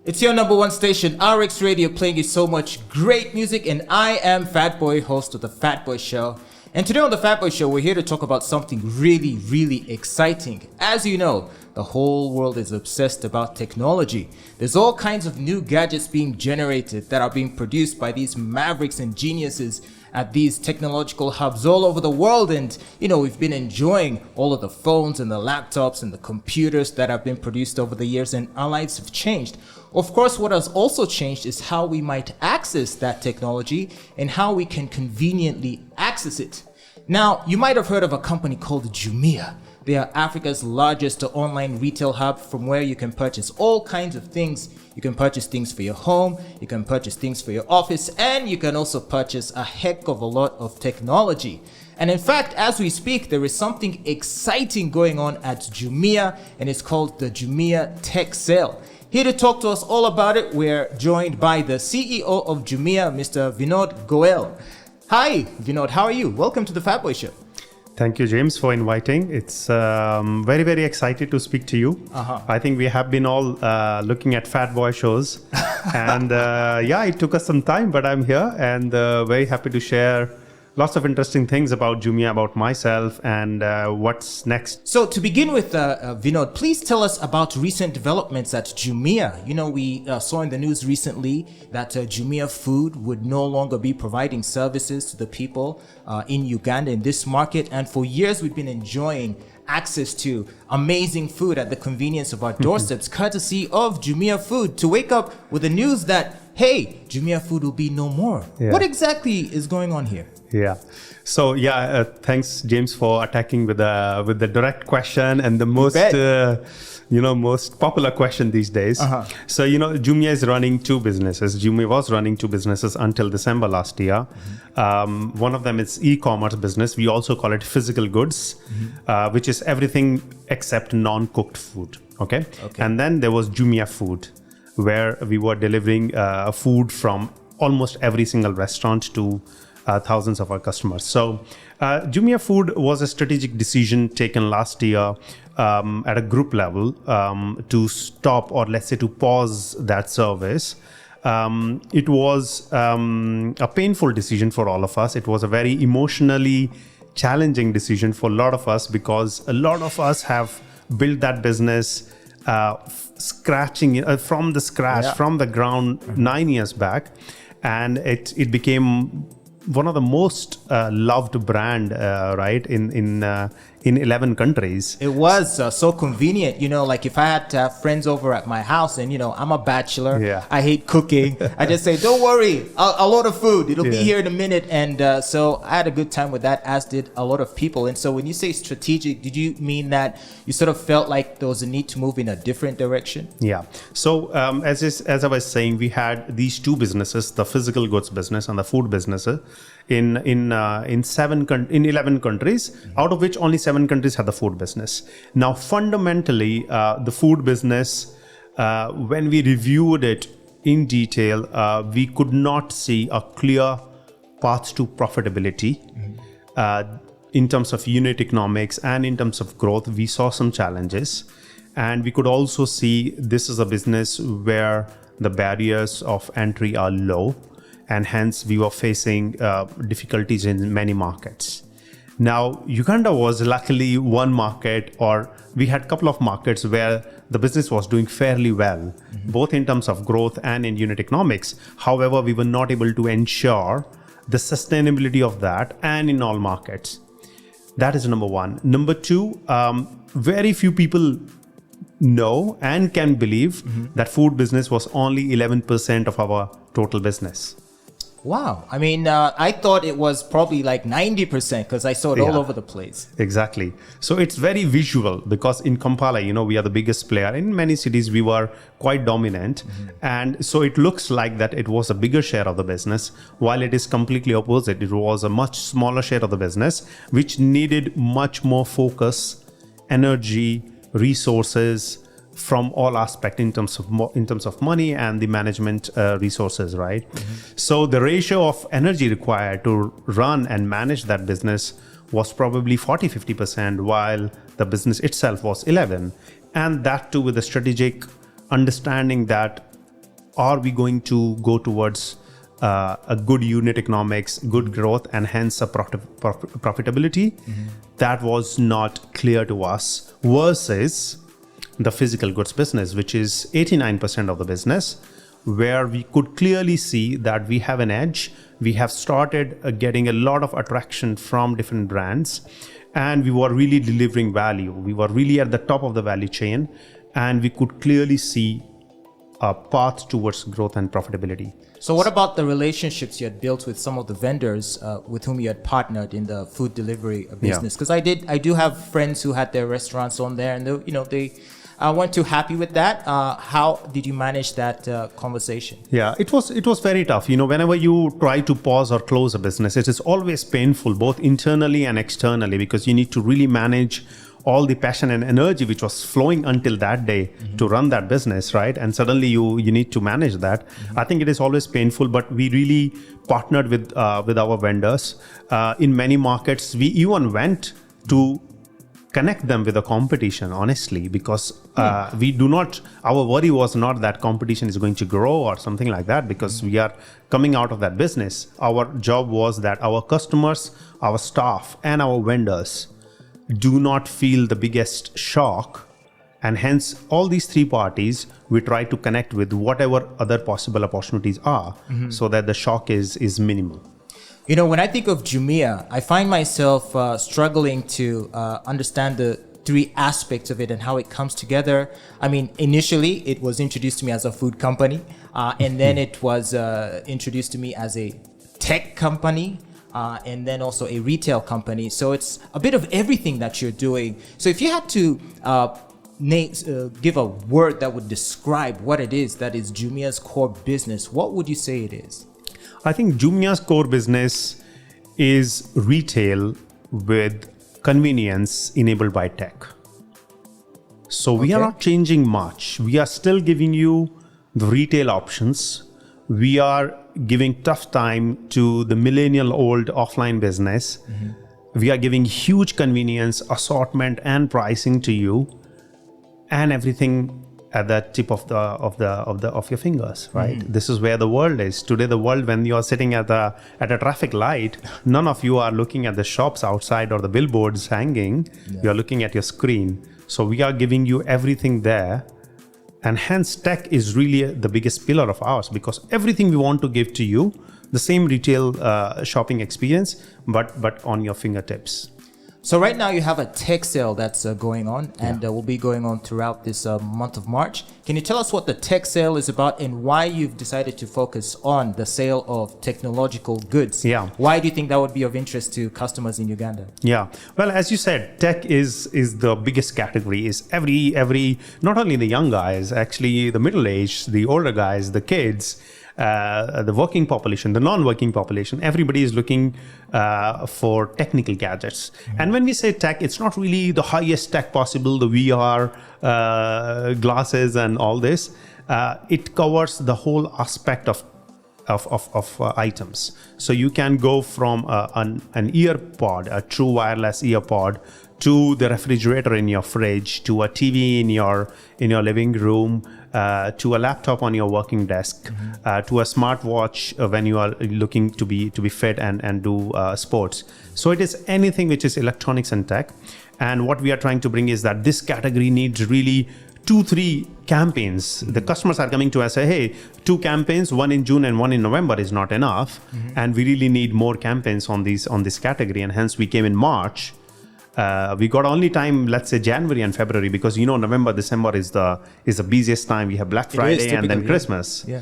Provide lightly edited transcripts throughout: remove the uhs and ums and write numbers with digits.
It's your number one station, RX Radio, playing you so much great music, and I am Fatboy, host of The Fatboy Show. And today on The Fatboy Show, we're here to talk about something really, really exciting. As you know, the whole world is obsessed about technology. There's all kinds of new gadgets being generated that are being produced by these mavericks and geniuses at these technological hubs all over the world. And, we've been enjoying all of the phones and the laptops and the computers that have been produced over the years, and our lives have changed. Of course, what has also changed is how we might access that technology and how we can conveniently access it. Now, you might have heard of a company called Jumia. They are Africa's largest online retail hub from where you can purchase all kinds of things. You can purchase things for your home, you can purchase things for your office, and you can also purchase a heck of a lot of technology. And in fact, as we speak, there is something exciting going on at Jumia, and it's called the Jumia Tech Sale. Here to talk to us all about it, we're joined by the CEO of Jumia, Mr. Vinod Goel. Hi, Vinod, how are you? Welcome to the Fatboy Show. Thank you, James, for inviting. It's very, very excited to speak to you. I think we have been all looking at Fatboy shows. And it took us some time, but I'm here and very happy to share lots of interesting things about Jumia, about myself, and what's next. So to begin with, Vinod, please tell us about recent developments at Jumia. We saw in the news recently that Jumia Food would no longer be providing services to the people in Uganda, in this market. And for years, we've been enjoying access to amazing food at the convenience of our doorsteps, courtesy of Jumia Food, to wake up with the news that, hey, Jumia Food will be no more. Yeah. What exactly is going on here? Yeah. So thanks, James, for attacking with the direct question and the most most popular question these days. So Jumia is running two businesses. Jumia was running two businesses until December last year. One of them is e-commerce business. We also call it physical goods, which is everything except non-cooked food. Okay. And then there was Jumia Food, where we were delivering food from almost every single restaurant to thousands of our customers. So Jumia Food was a strategic decision taken last year at a group level to stop, or let's say to pause that service. It was a painful decision for all of us. It was a very emotionally challenging decision for a lot of us, because a lot of us have built that business scratching from the scratch, from the ground 9 years back. And it became one of the most loved brand, in 11 countries. It was so convenient, like if I had to have friends over at my house and, I'm a bachelor, I hate cooking. I just say, don't worry, I'll order food. It'll be here in a minute. And so I had a good time with that, as did a lot of people. And so when you say strategic, did you mean that you sort of felt like there was a need to move in a different direction? Yeah. So as I was saying, we had these two businesses, the physical goods business and the food business, in 11 countries, out of which only 7 countries had the food business. Now, fundamentally, the food business, when we reviewed it in detail, we could not see a clear path to profitability. In terms of unit economics and in terms of growth, we saw some challenges. And we could also see this is a business where the barriers of entry are low, and hence we were facing difficulties in many markets. Now, Uganda was luckily one market, or we had a couple of markets where the business was doing fairly well, both in terms of growth and in unit economics. However, we were not able to ensure the sustainability of that and in all markets. That is number one. Number two, very few people know and can believe that food business was only 11% of our total business. Wow. I mean, I thought it was probably like 90% because I saw it all over the place. Exactly. So it's very visual, because in Kampala, we are the biggest player. In many cities, we were quite dominant. And so it looks like that it was a bigger share of the business, while it is completely opposite. It was a much smaller share of the business, which needed much more focus, energy, resources from all aspects in terms of money and the management resources, right? So the ratio of energy required to run and manage that business was probably 40-50%, while the business itself was 11%. And that too with a strategic understanding that are we going to go towards a good unit economics, good growth, and hence a profitability? That was not clear to us, versus the physical goods business, which is 89% of the business, where we could clearly see that we have an edge. We have started getting a lot of attraction from different brands, and we were really delivering value. We were really at the top of the value chain, and we could clearly see a path towards growth and profitability. So what about the relationships you had built with some of the vendors with whom you had partnered in the food delivery business? Because I do have friends who had their restaurants on there, and they weren't too happy with that. How did you manage that conversation? Yeah, it was very tough. Whenever you try to pause or close a business, it is always painful, both internally and externally, because you need to really manage all the passion and energy which was flowing until that day to run that business, right? And suddenly you need to manage that. I think it is always painful, but we really partnered with our vendors. In many markets, we even went to connect them with the competition, honestly, because our worry was not that competition is going to grow or something like that, because we are coming out of that business. Our job was that our customers, our staff, and our vendors do not feel the biggest shock, and hence all these three parties we try to connect with whatever other possible opportunities are, so that the shock is minimal. When I think of Jumia, I find myself struggling to understand the three aspects of it and how it comes together. I mean, initially it was introduced to me as a food company, and then it was introduced to me as a tech company, and then also a retail company. So it's a bit of everything that you're doing. So if you had to give a word that would describe what it is that is Jumia's core business, what would you say it is? I think Jumia's core business is retail with convenience enabled by tech. So we are not changing much. We are still giving you the retail options. We are giving tough time to the millennial old offline business. We are giving huge convenience, assortment, and pricing to you, and everything at the tip of your fingers, right? This is where the world is today. The world, when you are sitting at a traffic light, none of you are looking at the shops outside or the billboards hanging. You are looking at your screen. So we are giving you everything there, and hence tech is really the biggest pillar of ours, because everything we want to give to you, the same retail shopping experience, but on your fingertips. So right now you have a tech sale that's going on, and will be going on throughout this month of March. Can you tell us what the tech sale is about and why you've decided to focus on the sale of technological goods? Yeah. Why do you think that would be of interest to customers in Uganda? Yeah. Well, as you said, tech is the biggest category. Is every not only the young guys, actually the middle age, the older guys, the kids, the working population, the non-working population, everybody is looking for technical gadgets. And when we say tech, it's not really the highest tech possible, the VR glasses and all this. It covers the whole aspect of items. So you can go from an ear pod, a true wireless ear pod, to the refrigerator in your fridge, to a TV in your living room, to a laptop on your working desk, to a smartwatch when you are looking to be fit and do sports. So it is anything which is electronics and tech. And what we are trying to bring is that this category needs really 2-3 campaigns. The customers are coming to us and say, hey, 2 campaigns, one in June and one in November is not enough. And we really need more campaigns on this category. And hence we came in March. We got only time, let's say January and February, because November, December is the busiest time. We have Black Friday and then Christmas. Yeah.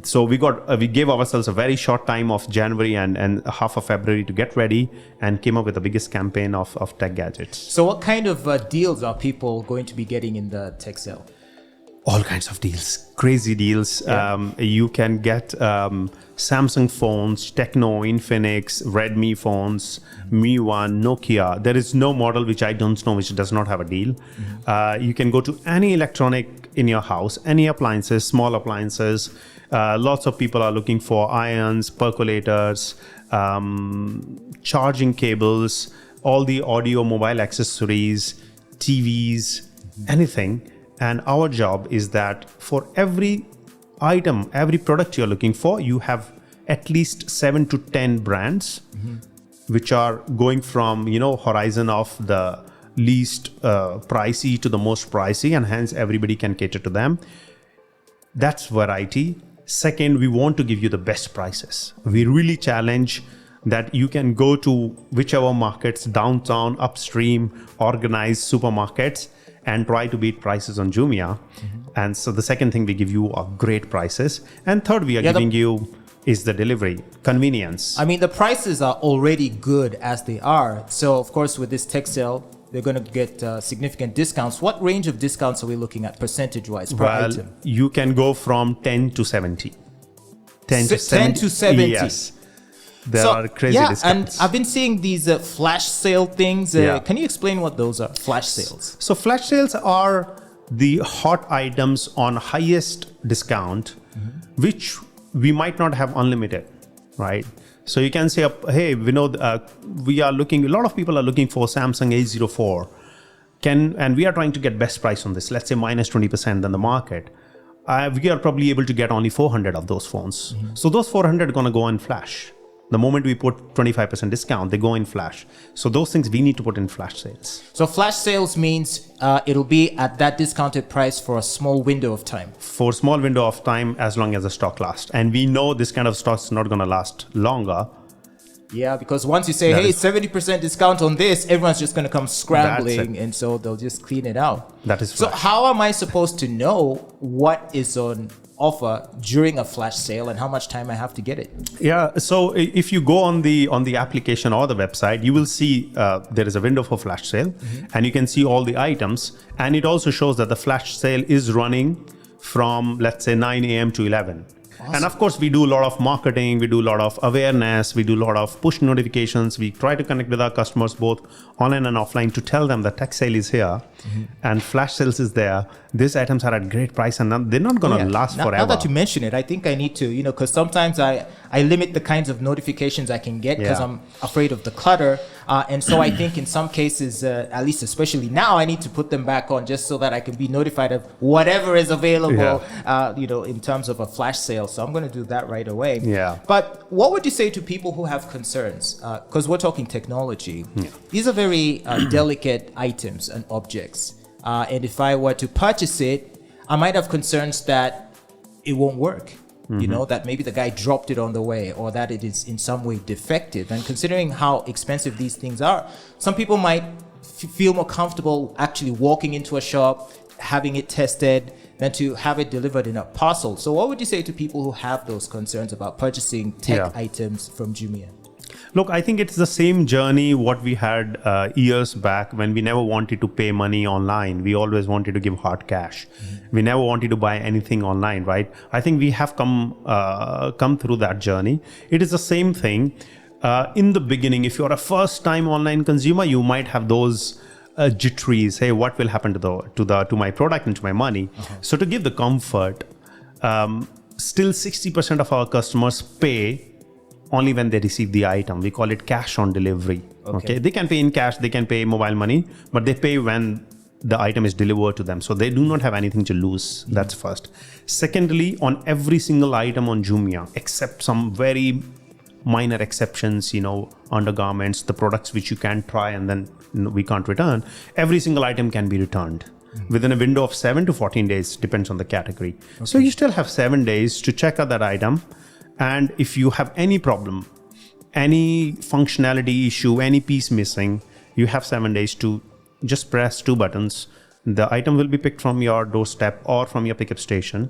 So we gave ourselves a very short time of January and half of February to get ready, and came up with the biggest campaign of tech gadgets. So what kind of deals are people going to be getting in the tech sale? All kinds of deals, crazy deals. Yeah. You can get Samsung phones, Tecno, Infinix, Redmi phones, Mi One, Nokia. There is no model which I don't know which does not have a deal. You can go to any electronic in your house, any appliances, small appliances. Lots of people are looking for irons, percolators, charging cables, all the audio, mobile accessories, TVs, anything. And our job is that for every item, every product you're looking for, you have at least 7 to 10 brands, which are going from, horizon of the least pricey to the most pricey, and hence everybody can cater to them. That's variety. Second, we want to give you the best prices. We really challenge that you can go to whichever markets, downtown, upstream, organized supermarkets, and try to beat prices on Jumia. And so the second thing we give you are great prices. And third, we are giving you is the delivery, convenience. I mean, the prices are already good as they are. So, of course, with this tech sale, they're going to get significant discounts. What range of discounts are we looking at percentage-wise per item? You can go from 10 to 70. 10 to 70? Yes. There are crazy discounts. And I've been seeing these flash sale things. Can you explain what those are, flash sales? So flash sales are the hot items on highest discount, which we might not have unlimited, right? So you can say, hey, Vinod, we are looking, a lot of people are looking for Samsung A04. And we are trying to get best price on this, let's say minus 20% than the market. We are probably able to get only 400 of those phones. So those 400 are going to go in flash. The moment we put 25% discount, they go in flash. So those things we need to put in flash sales. So flash sales means it'll be at that discounted price for a small window of time. For a small window of time, as long as the stock lasts. And we know this kind of stock is not going to last longer. Yeah, because once you say, hey, 70% discount on this, everyone's just going to come scrambling. And so they'll just clean it out. That is so flash. How am I supposed to know what is on offer during a flash sale and how much time I have to get it? Yeah, so if you go on the application or the website, you will see there is a window for flash sale, and you can see all the items, and it also shows that the flash sale is running from, let's say, 9 a.m. to 11. Awesome. And of course, we do a lot of marketing, we do a lot of awareness, we do a lot of push notifications. We try to connect with our customers both online and offline to tell them the tech sale is here and flash sales is there. These items are at great price and they're not going to last forever. Now that you mention it, I think I need to, because sometimes I limit the kinds of notifications I can get because I'm afraid of the clutter. And so I think in some cases, at least especially now, I need to put them back on just so that I can be notified of whatever is available, in terms of a flash sale. So I'm going to do that right away. Yeah. But what would you say to people who have concerns? Because we're talking technology. These are very delicate items and objects. And if I were to purchase it, I might have concerns that it won't work. That maybe the guy dropped it on the way or that it is in some way defective. And considering how expensive these things are, some people might feel more comfortable actually walking into a shop, having it tested, than to have it delivered in a parcel. So what would you say to people who have those concerns about purchasing tech items from Jumia? Look, I think it's the same journey what we had years back when we never wanted to pay money online. We always wanted to give hard cash. We never wanted to buy anything online, right? I think we have come through that journey. It is the same thing. In the beginning, if you're a first-time online consumer, you might have those jitteries. Hey, what will happen to my product and to my money? So to give the comfort, still 60% of our customers pay only when they receive the item. We call it cash on delivery. Okay. They can pay in cash, they can pay mobile money, but they pay when the item is delivered to them. So they do not have anything to lose. That's first. Secondly, on every single item on Jumia, except some very minor exceptions, undergarments, the products which you can try and then we can't return, every single item can be returned within a window of 7 to 14 days, depends on the category. So you still have 7 days to check out that item. And if you have any problem, any functionality issue, any piece missing, you have 7 days to just press 2 buttons. The item will be picked from your doorstep or from your pickup station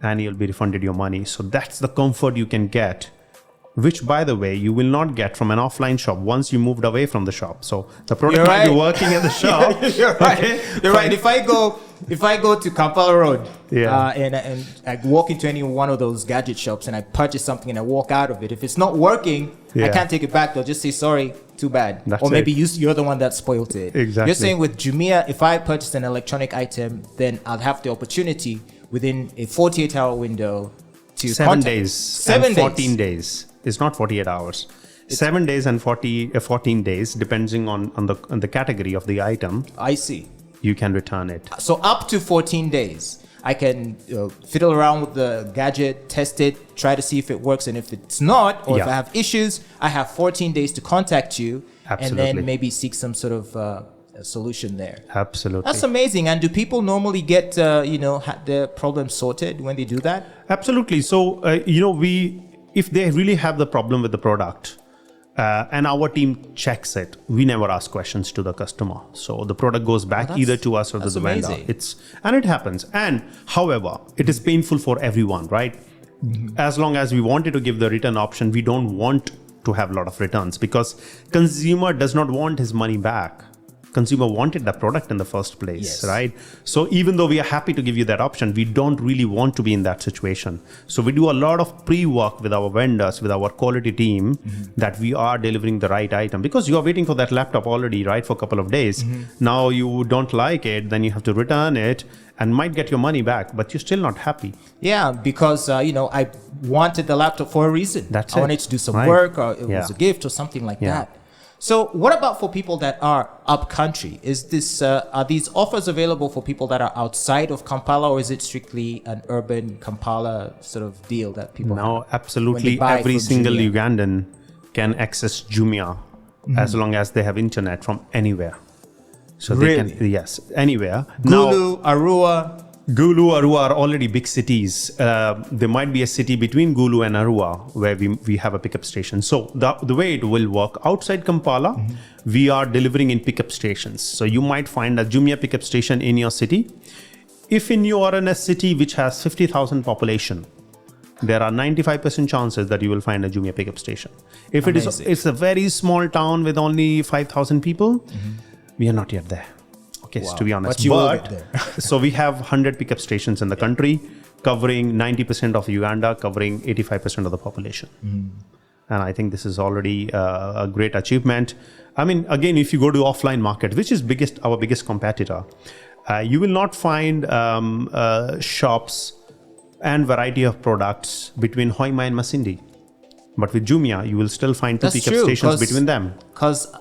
and you'll be refunded your money. So that's the comfort you can get, which, by the way, you will not get from an offline shop once you moved away from the shop. So the product might be working at the shop. You're right. Okay? You're right. If I go to Kampala Road and I walk into any one of those gadget shops and I purchase something and I walk out of it, if it's not working, I can't take it back. They'll just say, sorry, too bad. That's or maybe you're the one that spoiled it. Exactly. You're saying with Jumia, if I purchase an electronic item, then I'll have the opportunity within a 48-hour window to 7 days. 7 and days. 14 days. It's not 48 hours. 7 days and 14 days, depending on the category of the item. I see. You can return it. So up to 14 days. I can fiddle around with the gadget, test it, try to see if it works. And if it's not, or if I have issues, I have 14 days to contact you. Absolutely. And then maybe seek some sort of a solution there. Absolutely. That's amazing. And do people normally get, their problems sorted when they do that? Absolutely. So, if they really have the problem with the product, and our team checks it, we never ask questions to the customer. So the product goes back either to us or to the vendor. And it happens. And however, it is painful for everyone, right? Mm-hmm. As long as we wanted to give the return option, we don't want to have a lot of returns because consumer does not want his money back. Consumer wanted the product in the first place, right? So even though we are happy to give you that option, we don't really want to be in that situation. So we do a lot of pre-work with our vendors, with our quality team, that we are delivering the right item. Because you are waiting for that laptop already, right, for a couple of days. Now you don't like it, then you have to return it and might get your money back, but you're still not happy. Yeah, because, I wanted the laptop for a reason. That's I wanted to do some work, or it was a gift or something like that. So what about for people that are up country? Is this are these offers available for people that are outside of Kampala, or is it strictly an urban Kampala sort of deal that people have? No, absolutely. Every single Jumia Ugandan can access Jumia as long as they have internet from anywhere. So they can, anywhere. Gulu, Arua. Gulu, Arua are already big cities. There might be a city between Gulu and Arua where we have a pickup station. So the way it will work, outside Kampala, we are delivering in pickup stations. So you might find a Jumia pickup station in your city. If you are in a city which has 50,000 population, there are 95% chances that you will find a Jumia pickup station. If it's a very small town with only 5,000 people, we are not yet there. To be honest. So we have 100 pickup stations in the country, covering 90% of Uganda, covering 85% of the population. And I think this is already a great achievement. I mean, again, if you go to offline market, which is our biggest competitor, you will not find shops and variety of products between Hoima and Masindi. But with Jumia, you will still find two pickup stations between them.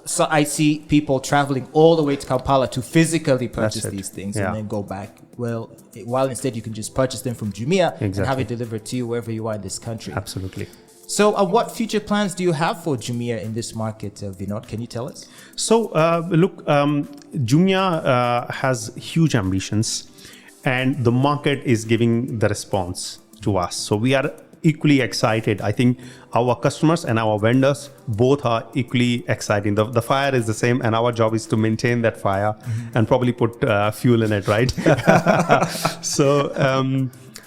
So I see people traveling all the way to Kampala to physically purchase these things and then go back. Well, while instead you can just purchase them from Jumia and have it delivered to you wherever you are in this country. Absolutely. So what future plans do you have for Jumia in this market, Vinod? Can you tell us? So look, Jumia has huge ambitions and the market is giving the response to us. So we are equally excited. I think our customers and our vendors both are equally exciting. The fire is the same and our job is to maintain that fire and probably put fuel in it, right? So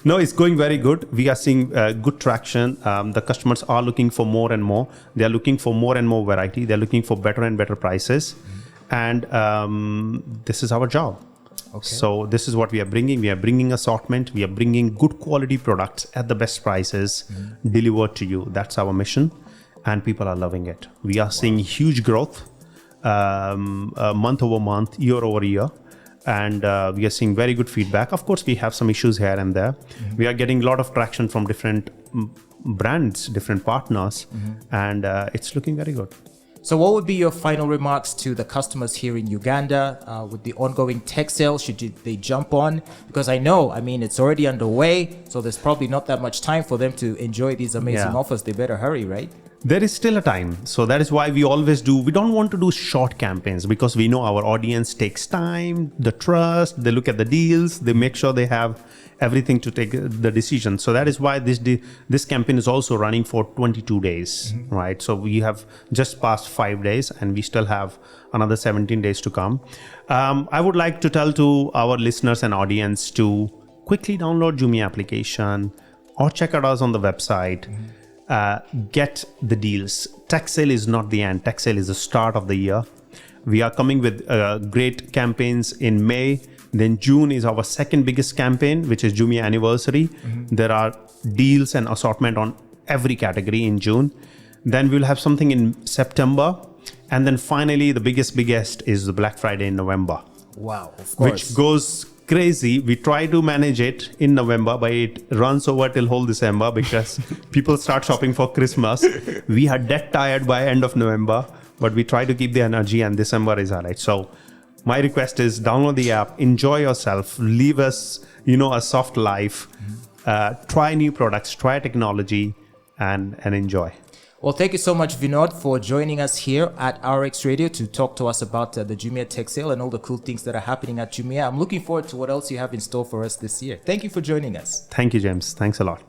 no, it's going very good. We are seeing good traction. The customers are looking for more and more. They are looking for more and more variety. They're looking for better and better prices. And this is our job. Okay. So this is what we are bringing. We are bringing assortment. We are bringing good quality products at the best prices delivered to you. That's our mission. And people are loving it. We are seeing huge growth month over month, year over year. And we are seeing very good feedback. Of course, we have some issues here and there. We are getting a lot of traction from different brands, different partners. And it's looking very good. So what would be your final remarks to the customers here in Uganda with the ongoing tech sale? Should they jump on? Because I mean, it's already underway. So there's probably not that much time for them to enjoy these amazing offers. They better hurry, right? There is still a time. So that is why we always we don't want to do short campaigns because we know our audience takes time, the trust, they look at the deals, they make sure they have everything to take the decision. So that is why this campaign is also running for 22 days, right? So we have just passed 5 days and we still have another 17 days to come. I would like to tell to our listeners and audience to quickly download Jumia application or check out us on the website. Get the deals. Tech Sale is not the end. Tech Sale is the start of the year. We are coming with great campaigns in May. Then June is our second biggest campaign, which is Jumia Anniversary. There are deals and assortment on every category in June. Then we'll have something in September. And then finally, the biggest is the Black Friday in November. Wow, of course. Which goes crazy. We try to manage it in November, but it runs over till whole December because people start shopping for Christmas. We are dead tired by end of November, but we try to keep the energy and December is highlight. So My request is download the app, enjoy yourself, live us, a soft life, try new products, try technology, and enjoy. Well, thank you so much, Vinod, for joining us here at RX Radio to talk to us about the Jumia Tech Sale and all the cool things that are happening at Jumia. I'm looking forward to what else you have in store for us this year. Thank you for joining us. Thank you, James. Thanks a lot.